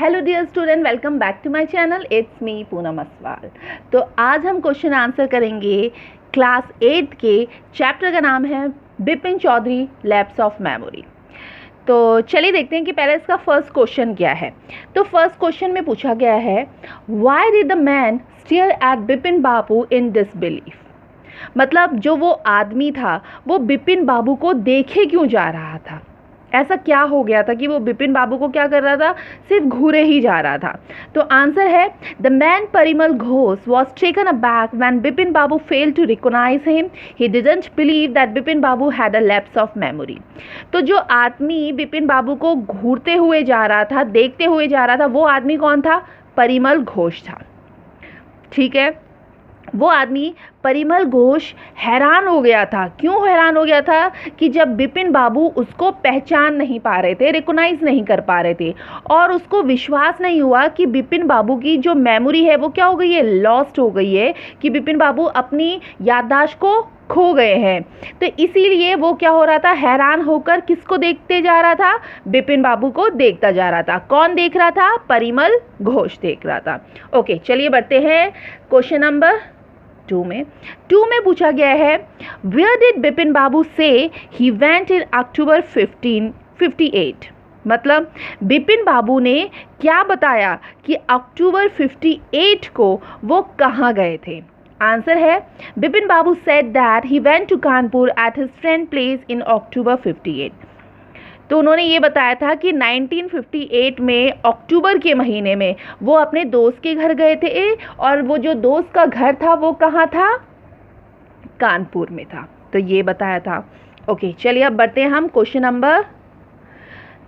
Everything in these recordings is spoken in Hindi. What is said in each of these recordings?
Hello dear student, welcome back to my channel. It's me Poonam Aswal. तो आज हम क्वेश्चन आंसर करेंगे क्लास 8 के चैप्टर का नाम है Bipin Choudhary lapse of memory. तो चलिए देखते हैं कि पहले इसका फर्स्ट क्वेश्चन क्या है। तो फर्स्ट क्वेश्चन में पूछा गया है, why did the man stare at Bipin Babu in disbelief. मतलब जो वो आदमी था वो बिपिन बाबू को देखे क्यों जा रहा था, ऐसा क्या हो गया था कि वो बिपिन बाबू को क्या कर रहा था, सिर्फ घूरे ही जा रहा था। तो आंसर है, the man Parimal Ghosh was taken aback when Bipin Babu failed to recognise him. He didn't believe that Bipin Babu had a lapse of memory. तो जो आदमी बिपिन बाबू को घूरते हुए जा रहा था, देखते हुए जा रहा था, वो आदमी कौन था? परिमल घोष था। ठीक है, वो आदमी परिमल घोष हैरान हो गया था। क्यों हैरान हो गया था? कि जब बिपिन बाबू उसको पहचान नहीं पा रहे थे, रिकॉग्नाइज नहीं कर पा रहे थे, और उसको विश्वास नहीं हुआ कि बिपिन बाबू की जो मेमोरी है वो क्या हो गई है, लॉस्ट हो गई है, कि बिपिन बाबू अपनी याददाश्त को खो गए हैं। तो इसीलिए वो क्या हो रहा था, हैरान होकर किसको देखते जा रहा था? बिपिन बाबू को देखता जा रहा था। कौन देख रहा था? परिमल घोष देख रहा था। ओके, चलिए बढ़ते हैं क्वेश्चन नंबर 2 में पूछा गया है, वेयर डिड बिपिन बाबू से ही वेंट इन अक्टूबर 1558। मतलब बिपिन बाबू ने क्या बताया कि अक्टूबर 58 को वो कहाँ गए थे? आंसर है, Bipin Babu said that he went to Kanpur at his friend place in October 58। तो उन्होंने ये बताया था कि 1958 में अक्टूबर के महीने में वो अपने दोस्त के घर गए थे, और वो जो दोस्त का घर था वो कहाँ था? कानपुर में था। तो ये बताया था। ओके, चलिए अब बढ़ते हैं हम क्वेश्चन नंबर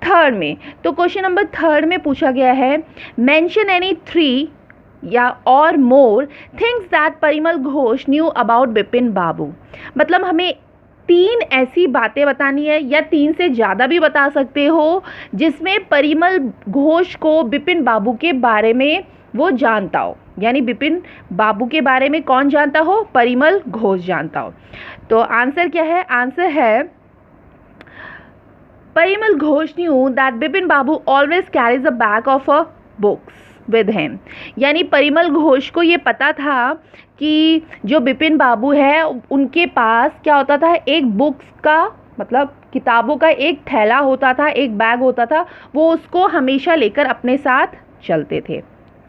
3 में। तो क्वेश्चन नंबर 3 में पूछा गया है, मेंशन एनी 3 या or more things that Parimal Ghosh knew about Bipin Babu. मतलब हमें 3 ऐसी बातें बतानी है, या 3 से ज़्यादा भी बता सकते हो, जिसमें परिमल घोष को बिपिन बाबू के बारे में वो जानता हो। यानी बिपिन बाबू के बारे में कौन जानता हो? परिमल घोष जानता हो। तो आंसर क्या है? आंसर है, Parimal Ghosh knew that Bipin Babu always carries a bag of a books with him. यानी परिमल घोष को ये पता था कि जो बिपिन बाबू है उनके पास क्या होता था, एक बुक्स का मतलब किताबों का एक थैला होता था, एक बैग होता था, वो उसको हमेशा लेकर अपने साथ चलते थे।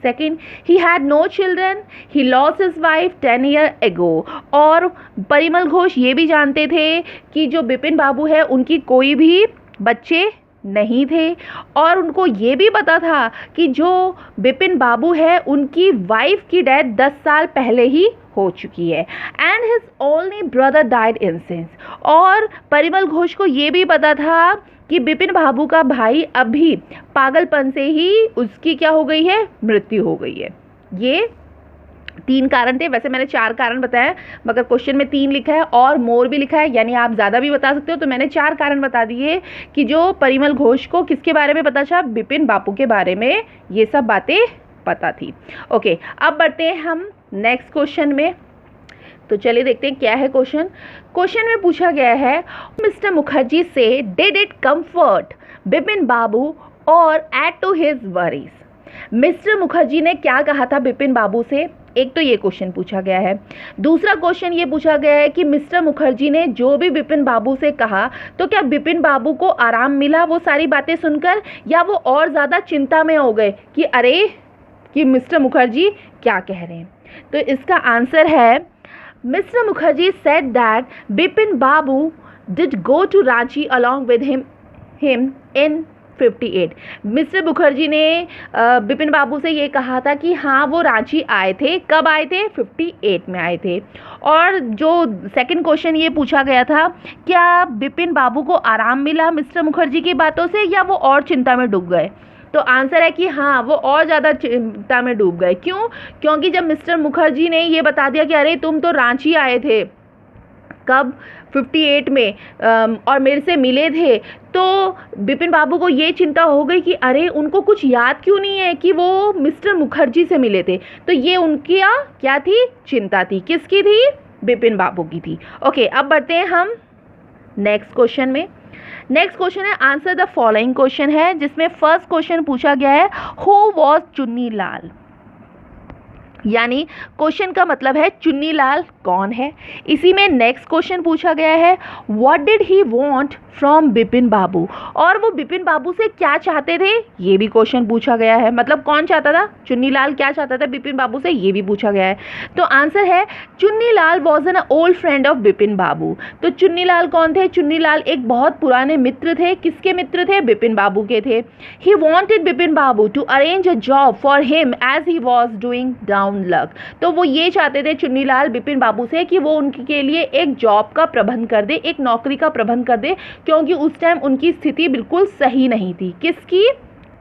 Second, he had no children, he lost his wife 10 year ago. और परिमल घोष ये भी जानते थे कि जो बिपिन बाबू है उनकी कोई भी बच्चे नहीं थे, और उनको ये भी पता था कि जो बिपिन बाबू है उनकी वाइफ की डेथ 10 साल पहले ही हो चुकी है, and his only brother died in since. और परिमल घोष को ये भी पता था कि बिपिन बाबू का भाई अभी पागलपन से ही उसकी क्या हो गई है, मृत्यु हो गई है। ये 3 कारण थे। वैसे मैंने 4 कारण बताया, मगर क्वेश्चन में 3 लिखा है और मोर भी लिखा है, यानी आप ज़्यादा भी बता सकते हो। तो मैंने 4 कारण बता दिए कि जो परिमल घोष को किसके बारे में पता था, बिपिन बाबू के बारे में ये सब बातें पता थी। ओके, अब बढ़ते हैं हम नेक्स्ट क्वेश्चन में। तो चलिए देखते हैं क्या है क्वेश्चन। क्वेश्चन में पूछा गया है, mister Mukherjee say did it comfort Bipin Babu और add to his worries. Mister Mukherjee ने क्या कहा था बिपिन बाबू से? एक तो ये क्वेश्चन पूछा गया है। दूसरा क्वेश्चन ये पूछा गया है कि मिस्टर मुखर्जी ने जो भी बिपिन बाबू से कहा, तो क्या बिपिन बाबू को आराम मिला वो सारी बातें सुनकर, या वो और ज़्यादा चिंता में हो गए कि अरे कि मिस्टर मुखर्जी क्या कह रहे हैं? तो इसका आंसर है, mister Mukherjee said that Bipin Babu did go to Ranchi along with him in 58। Mister Mukherjee ने बिपिन बाबू से ये कहा था कि हाँ वो रांची आए थे। कब आए थे? 58 में आए थे। और जो सेकंड क्वेश्चन ये पूछा गया था, क्या बिपिन बाबू को आराम मिला मिस्टर मुखर्जी की बातों से, या वो और चिंता में डूब गए? तो आंसर है कि हाँ वो और ज़्यादा चिंता में डूब गए। क्यों? क्योंकि जब मिस्टर मुखर्जी ने ये बता दिया कि अरे तुम तो रांची आए थे, कब? 58 में, और मेरे से मिले थे, तो बिपिन बाबू को ये चिंता हो गई कि अरे उनको कुछ याद क्यों नहीं है कि वो मिस्टर मुखर्जी से मिले थे। तो ये उनकी क्या थी? चिंता थी। किसकी थी? बिपिन बाबू की थी। ओके, अब बढ़ते हैं हम नेक्स्ट क्वेश्चन में। नेक्स्ट क्वेश्चन है आंसर द फॉलोइंग क्वेश्चन है, जिसमें फर्स्ट क्वेश्चन पूछा गया है हु वॉज चुन्नी लाल, यानी क्वेश्चन का मतलब है चुन्नी लाल कौन है। इसी में नेक्स्ट क्वेश्चन पूछा गया है what did he want from Bipin Babu, और वो बिपिन बाबू से क्या चाहते थे, ये भी क्वेश्चन पूछा गया है। मतलब कौन चाहता था, चुन्नी लाल क्या चाहता था बिपिन बाबू से, ये भी पूछा गया है। तो आंसर है Chunni Lal was an old friend of Bipin Babu. तो चुन्नी लाल कौन थे, चुन्नी लाल एक बहुत पुराने मित्र थे। किसके मित्र थे, बिपिन बाबू के थे। He wanted Bipin Babu to arrange a job for him as he was doing down luck. तो वो ये चाहते थे चुन्नी लाल बिपिन बाबू से कि वो उनके लिए एक जॉब का प्रबंध कर दे, एक नौकरी का प्रबंध कर दे, क्योंकि उस टाइम उनकी स्थिति बिल्कुल सही नहीं थी। किसकी,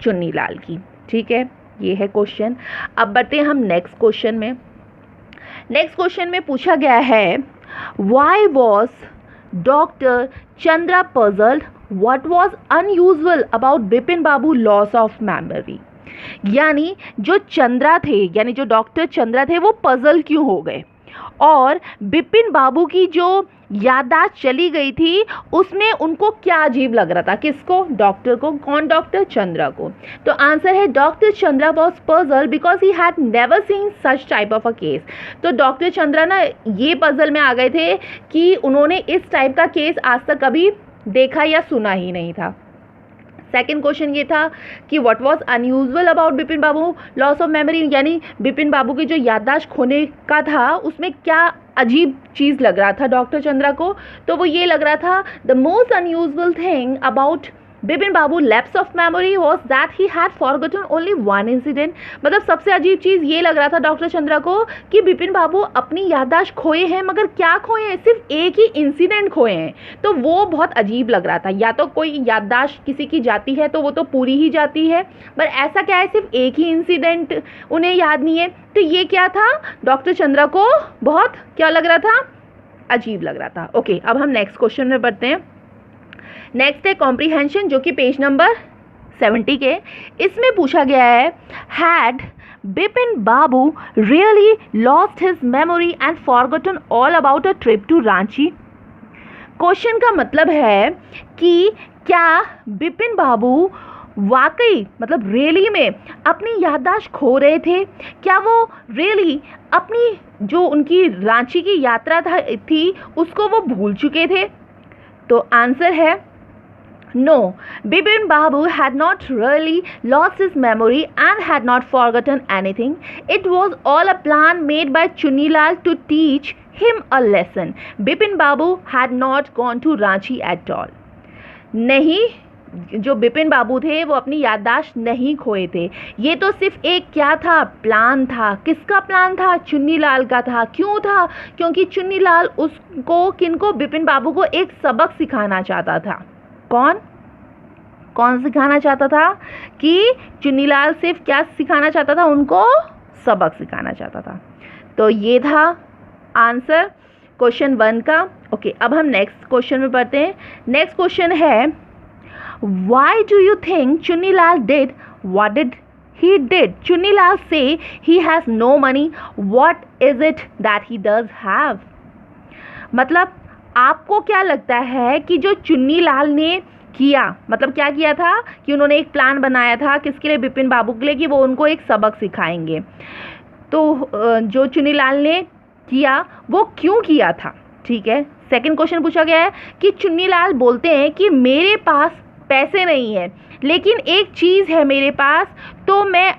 चुन्नी लाल की। ठीक है, ये है क्वेश्चन। अब बढ़ते हैं हम नेक्स्ट क्वेश्चन में। नेक्स्ट क्वेश्चन में पूछा गया है why was doctor Chandra puzzled, what was unusual about Bipin Babu loss of memory. यानी जो चंद्रा थे, यानी जो डॉक्टर चंद्रा थे, वो पजल क्यों हो गए, और बिपिन बाबू की जो याददाश्त चली गई थी उसमें उनको क्या अजीब लग रहा था। किसको, डॉक्टर को। कौन, डॉक्टर चंद्रा को। तो आंसर है doctor Chandra was puzzle because he had never seen such type of a case. तो डॉक्टर चंद्रा ना ये पजल में आ गए थे कि उन्होंने इस टाइप का केस आज तक कभी देखा या सुना ही नहीं था। सेकेंड क्वेश्चन ये था कि what was unusual about Bipin Babu loss of memory, यानी बिपिन बाबू की जो याददाश्त खोने का था उसमें क्या अजीब चीज़ लग रहा था डॉक्टर चंद्रा को। तो वो ये लग रहा था the most unusual thing about Bipin Babu lapse of memory was that he had forgotten only one incident. मतलब सबसे अजीब चीज़ ये लग रहा था डॉक्टर चंद्रा को कि बिपिन बाबू अपनी याददाश्त खोए हैं, मगर क्या खोए हैं, सिर्फ एक ही इंसिडेंट खोए हैं। तो वो बहुत अजीब लग रहा था। या तो कोई याददाश्त किसी की जाती है तो वो तो पूरी ही जाती है, पर ऐसा क्या है सिर्फ एक ही इंसिडेंट उन्हें याद नहीं है। तो ये क्या था, डॉक्टर चंद्रा को बहुत क्या लग रहा था, अजीब लग रहा था। ओके, अब हम नेक्स्ट क्वेश्चन में बढ़ते हैं। नेक्स्ट है कॉम्प्रीहेंशन, जो कि पेज नंबर 70 के। इसमें पूछा गया है had Bipin Babu really lost his memory and forgotten all about a trip to Ranchi. Question का मतलब है कि क्या बिपिन बाबू वाकई मतलब रियली में अपनी याददाश्त खो रहे थे, क्या वो रियली अपनी जो उनकी रांची की यात्रा थी उसको वो भूल चुके थे। तो आंसर है no, Bipin Babu had not really lost his memory and had not forgotten anything. It was all a plan made by Chunni Lal to teach him a lesson. Bipin Babu had not gone to Ranchi at all. नहीं, जो बिपिन बाबू थे वो अपनी याददाश्त नहीं खोए थे। ये तो सिर्फ एक क्या था, प्लान था। किसका प्लान था, चुन्नी लाल का था। क्यों था, क्योंकि चुन्नी लाल उसको किनको, बिपिन बाबू को एक सबक सिखाना चाहता था। कौन सिखाना चाहता था, कि चुन्नी लाल सिर्फ क्या सिखाना चाहता था, उनको सबक सिखाना चाहता था। तो ये था आंसर क्वेश्चन 1 का। ओके, अब हम नेक्स्ट क्वेश्चन में पढ़ते हैं। नेक्स्ट क्वेश्चन है why do you think Chunni Lal did what did he did? Chunni Lal say he has no money. What is it that he does have? मतलब आपको क्या लगता है कि जो चुन्नी लाल ने किया, मतलब क्या किया था कि उन्होंने एक प्लान बनाया था किसके लिए, बिपिन बाबू के लिए, कि वो उनको एक सबक सिखाएंगे। तो जो चुन्नी लाल ने किया वो क्यों किया था। ठीक है, सेकंड क्वेश्चन पूछा गया है कि चुन्नी लाल बोलते हैं कि मेरे पास पैसे नहीं है लेकिन एक चीज़ है मेरे पास, तो मैं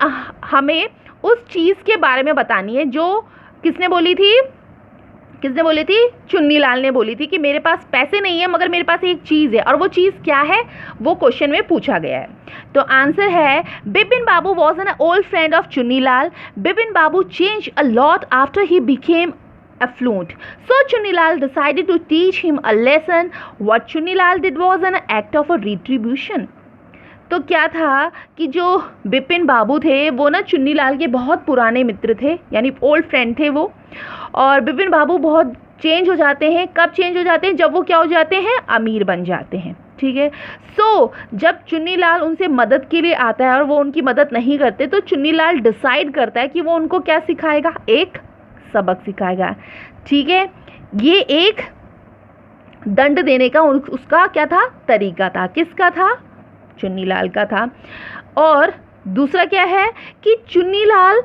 हमें उस चीज़ के बारे में बतानी है। जो किसने बोली थी, चुन्नी लाल ने बोली थी कि मेरे पास पैसे नहीं है मगर मेरे पास एक चीज़ है, और वो चीज़ क्या है वो क्वेश्चन में पूछा गया है। तो आंसर है Bipin Babu was an old friend of Chunni Lal. Bipin Babu change a lot after he became affluent. So Chunni Lal decided to teach him a lesson. What Chunni Lal did was an act of a retribution. तो क्या था कि जो बिपिन बाबू थे वो ना चुन्नी लाल के बहुत पुराने मित्र थे, यानी ओल्ड फ्रेंड थे वो। और बिपिन बाबू बहुत चेंज हो जाते हैं। कब चेंज हो जाते हैं, जब वो क्या हो जाते हैं, अमीर बन जाते हैं। ठीक है, जब चुन्नी लाल उनसे मदद के लिए आता है और वो उनकी मदद नहीं करते, तो चुन्नी लाल डिसाइड करता है कि वो उनको क्या सिखाएगा, एक सबक सिखाएगा। ठीक है, ये एक दंड देने का उसका क्या था, तरीका था, किसका था, चुन्नीलाल का था। और दूसरा क्या है कि Chunnilal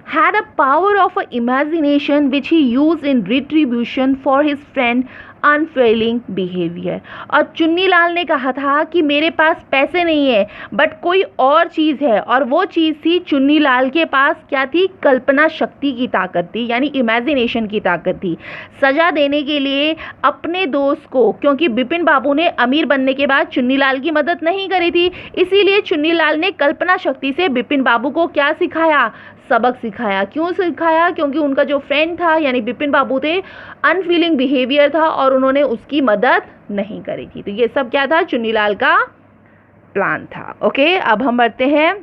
had a power of a imagination which he used in retribution for his friend unfailing behaviour. और चुन्नीलाल ने कहा था कि मेरे पास पैसे नहीं है बट कोई और चीज़ है, और वो चीज़ थी, चुन्नीलाल के पास क्या थी, कल्पना शक्ति की ताकत थी, यानी इमेजिनेशन की ताकत थी। सज़ा देने के लिए अपने दोस्त को, क्योंकि बिपिन बाबू ने अमीर बनने के बाद चुन्नीलाल की मदद नहीं करी थी, इसीलिए चुन्नीलाल ने कल्पना शक्ति से बिपिन बाबू को क्या सिखाया, सबक सिखाया। क्यों सिखाया, क्योंकि उनका जो फ्रेंड था यानी बिपिन बाबू थे, अनफीलिंग बिहेवियर था और उन्होंने उसकी मदद नहीं करी थी। तो ये सब क्या था, चुन्नीलाल का प्लान था। ओके, अब हम बढ़ते हैं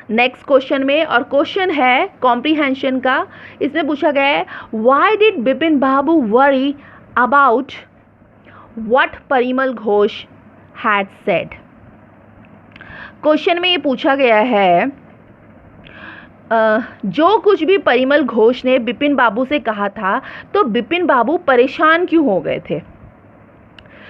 नेक्स्ट क्वेश्चन में, और क्वेश्चन है कॉम्प्रीहेंशन का। इसमें पूछा गया है why did Bipin Babu worry about what Parimal Ghosh had said. Question में ये पूछा गया है जो कुछ भी परिमल घोष ने बिपिन बाबू से कहा था, तो बिपिन बाबू परेशान क्यों हो गए थे।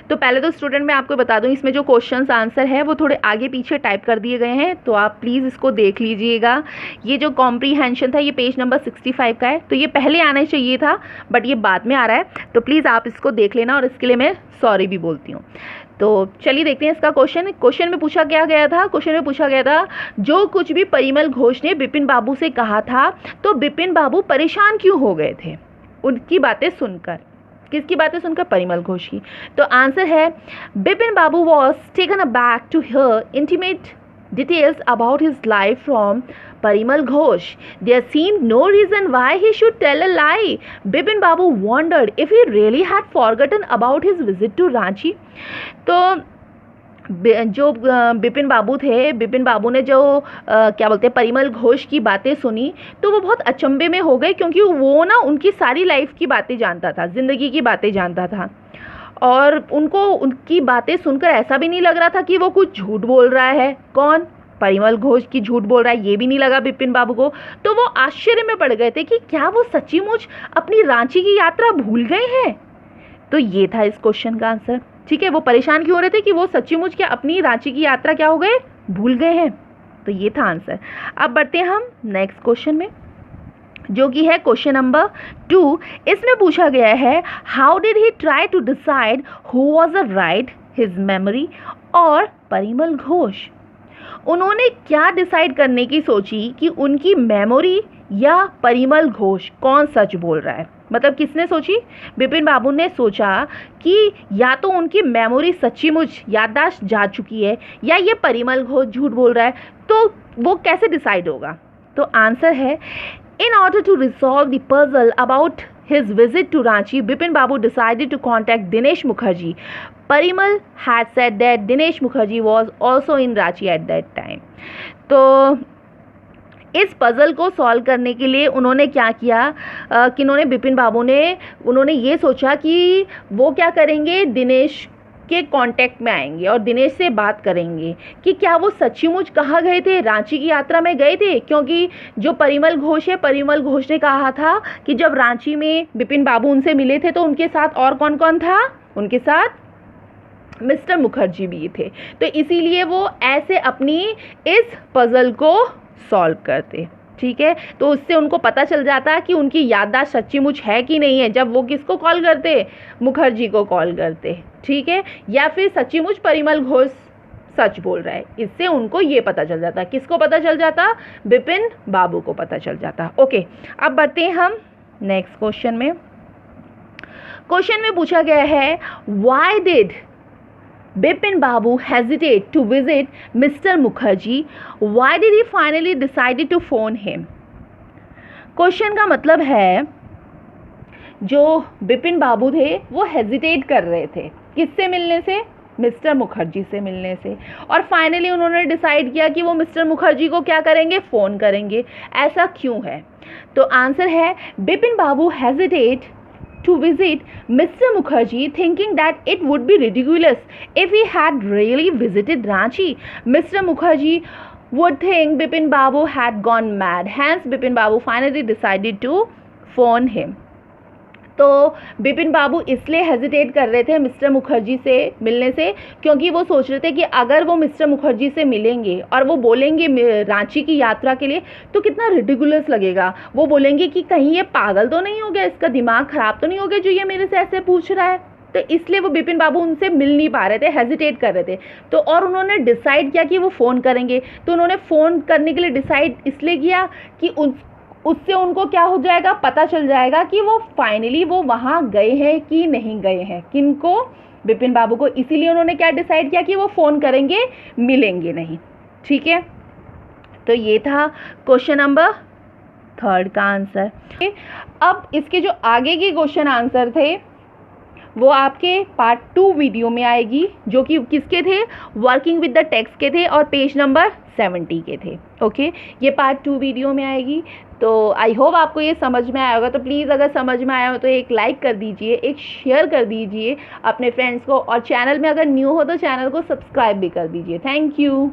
तो पहले तो स्टूडेंट मैं आपको बता दूं, इसमें जो क्वेश्चंस आंसर है वो थोड़े आगे पीछे टाइप कर दिए गए हैं, तो आप प्लीज़ इसको देख लीजिएगा। ये जो कॉम्प्रीहेंशन था ये पेज नंबर 65 का है, तो ये पहले आना चाहिए था बट ये बाद में आ रहा है, तो प्लीज़ आप इसको देख लेना, और इसके लिए मैं सॉरी भी बोलती हूँ। तो चलिए देखते हैं इसका क्वेश्चन। क्वेश्चन में पूछा क्या गया था, क्वेश्चन में पूछा गया था जो कुछ भी परिमल घोष ने बिपिन बाबू से कहा था, तो बिपिन बाबू परेशान क्यों हो गए थे उनकी बातें सुनकर। किसकी बातें सुनकर, परिमल घोष की। तो आंसर है Bipin Babu was taken aback to hear intimate details about his life from Parimal Ghosh. There seemed no reason why he should tell a lie. Bipin Babu wondered if he really had forgotten about his visit to Ranchi. तो जो बिपिन बाबू थे, बिपिन बाबू ने जो क्या बोलते हैं परिमल घोष की बातें सुनी, तो वो बहुत अचंभे में हो गए, क्योंकि वो ना उनकी सारी लाइफ की बातें जानता था, ज़िंदगी की बातें जानता था, और उनको उनकी बातें सुनकर ऐसा भी नहीं लग रहा था कि वो कुछ झूठ बोल रहा है। कौन, परिमल घोष की झूठ बोल रहा है, ये भी नहीं लगा बिपिन बाबू को। तो वो आश्चर्य में पड़ गए थे कि क्या वो सच्चीमुच अपनी रांची की यात्रा भूल गए हैं। तो ये था इस क्वेश्चन का आंसर। ठीक है, वो परेशान क्यों हो रहे थे कि वो सच्चीमुच क्या अपनी रांची की यात्रा क्या हो गए, भूल गए हैं। तो ये था आंसर। अब बढ़ते हैं हम नेक्स्ट क्वेश्चन में, जो कि है क्वेश्चन नंबर 2। इसमें पूछा गया है how did he try to decide who was a right, his memory और परिमल घोष। उन्होंने क्या डिसाइड करने की सोची कि उनकी मेमोरी या परिमल घोष कौन सच बोल रहा है। मतलब किसने सोची, बिपिन बाबू ने सोचा कि या तो उनकी मेमोरी सच्चीमुच याददाश्त जा चुकी है या ये परिमल घोष झूठ बोल रहा है। तो वो कैसे डिसाइड होगा। तो आंसर है in order to resolve the puzzle about his visit to Ranchi, Bipin Babu decided to contact Dinesh Mukherjee. Parimal had said that Dinesh Mukherjee was also in Ranchi at that time. तो इस पज़ल को सॉल्व करने के लिए उन्होंने क्या किया कि बिपिन बाबू ने उन्होंने ये सोचा कि वो क्या करेंगे, दिनेश के कांटेक्ट में आएंगे और दिनेश से बात करेंगे कि क्या वो सच्चीमुच कहाँ गए थे, रांची की यात्रा में गए थे। क्योंकि जो परिमल घोष है, परिमल घोष ने कहा था कि जब रांची में बिपिन बाबू उनसे मिले थे तो उनके साथ और कौन कौन था, उनके साथ मिस्टर मुखर्जी भी थे। तो इसीलिए वो ऐसे अपनी इस पज़ल को सॉल्व करते। ठीक है, तो उससे उनको पता चल जाता कि उनकी याददाश्त सच्चीमुच है कि नहीं है, जब वो किसको कॉल करते, मुखर्जी को कॉल करते। ठीक है, या फिर सच्चीमुच परिमल घोष सच बोल रहा है, इससे उनको ये पता चल जाता। किसको पता चल जाता, बिपिन बाबू को पता चल जाता। ओके, अब बढ़ते हैं हम नेक्स्ट क्वेश्चन में। क्वेश्चन में पूछा गया है why did Bipin Babu hesitated to visit Mr. Mukherjee. Why did he finally decided to phone him? Question का मतलब है जो बिपिन बाबू थे वो हेजिटेट कर रहे थे किससे मिलने से, मिस्टर मुखर्जी से मिलने से, और फाइनली उन्होंने डिसाइड किया कि वो मिस्टर मुखर्जी को क्या करेंगे, फ़ोन करेंगे। ऐसा क्यों है। तो आंसर है बिपिन बाबू hesitate to visit Mr. Mukherjee, thinking that it would be ridiculous if he had really visited Ranchi. Mr. Mukherjee would think Bipin Babu had gone mad. Hence, Bipin Babu finally decided to phone him. तो बिपिन बाबू इसलिए हेजिटेट कर रहे थे मिस्टर मुखर्जी से मिलने से, क्योंकि वो सोच रहे थे कि अगर वो मिस्टर मुखर्जी से मिलेंगे और वो बोलेंगे रांची की यात्रा के लिए तो कितना रिडिकुलस लगेगा। वो बोलेंगे कि कहीं ये पागल तो नहीं हो गया, इसका दिमाग ख़राब तो नहीं हो गया जो ये मेरे से ऐसे पूछ रहा है। तो इसलिए वो बिपिन बाबू उनसे मिल नहीं पा रहे थे, हेजिटेट कर रहे थे। तो और उन्होंने डिसाइड किया कि वो फ़ोन करेंगे। तो उन्होंने फ़ोन करने के लिए डिसाइड इसलिए किया कि उससे उनको क्या हो जाएगा, पता चल जाएगा कि वो फाइनली वो वहाँ गए हैं कि नहीं गए हैं। किनको? बिपिन बाबू को। इसीलिए उन्होंने क्या डिसाइड किया कि वो फ़ोन करेंगे, मिलेंगे नहीं। ठीक है, तो ये था क्वेश्चन नंबर 3 का आंसर। अब इसके जो आगे के क्वेश्चन आंसर थे वो आपके पार्ट 2 वीडियो में आएगी, जो कि किसके थे? वर्किंग विद द टेक्स्ट के थे और पेज नंबर 70 के थे। ओके, ये पार्ट 2 वीडियो में आएगी। तो आई होप आपको ये समझ में आया होगा। तो प्लीज़ अगर समझ में आया हो तो एक लाइक कर दीजिए, एक शेयर कर दीजिए अपने फ्रेंड्स को, और चैनल में अगर न्यू हो तो चैनल को सब्सक्राइब भी कर दीजिए। Thank you.